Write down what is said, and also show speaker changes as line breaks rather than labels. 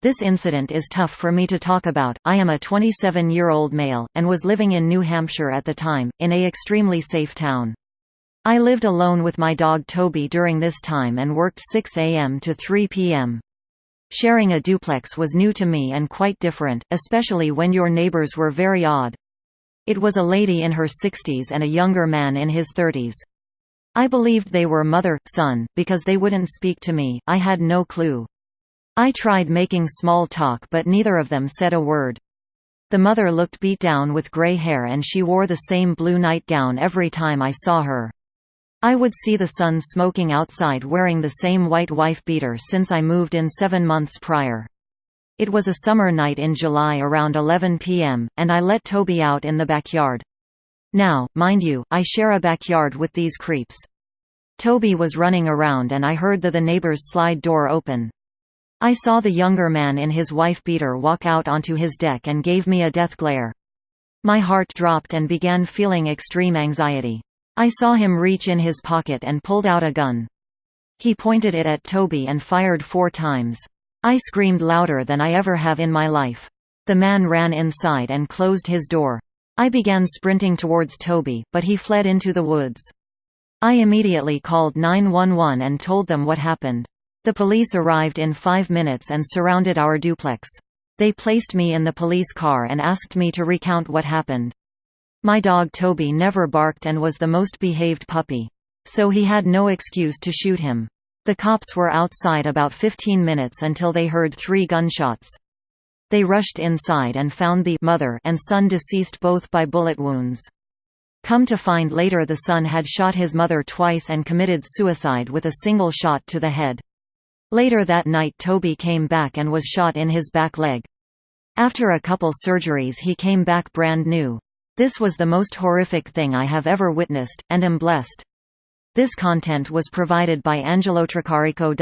This incident is tough for me to talk about. I am a 27-year-old male, and was living in New Hampshire at the time, in a extremely safe town. I lived alone with my dog Toby during this time and worked 6 a.m. to 3 p.m. Sharing a duplex was new to me and quite different, especially when your neighbors were very odd. It was a lady in her 60s and a younger man in his 30s. I believed they were mother-son, because they wouldn't speak to me. I had no clue. I tried making small talk but neither of them said a word. The mother looked beat down with gray hair and she wore the same blue nightgown every time I saw her. I would see the son smoking outside wearing the same white wife beater since I moved in 7 months prior. It was a summer night in July around 11 p.m., and I let Toby out in the backyard. Now, mind you, I share a backyard with these creeps. Toby was running around and I heard the neighbor's slide door open. I saw the younger man in his wife beater walk out onto his deck and gave me a death glare. My heart dropped and began feeling extreme anxiety. I saw him reach in his pocket and pulled out a gun. He pointed it at Toby and fired 4 times. I screamed louder than I ever have in my life. The man ran inside and closed his door. I began sprinting towards Toby, but he fled into the woods. I immediately called 911 and told them what happened. The police arrived in 5 minutes and surrounded our duplex. They placed me in the police car and asked me to recount what happened. My dog Toby never barked and was the most behaved puppy. So he had no excuse to shoot him. The cops were outside about 15 minutes until they heard 3 gunshots. They rushed inside and found the mother and son deceased both by bullet wounds. Come to find later the son had shot his mother twice and committed suicide with a single shot to the head. Later that night Toby came back and was shot in his back leg. After a couple surgeries he came back brand new. This was the most horrific thing I have ever witnessed, and am blessed. This content was provided by angelotricarico.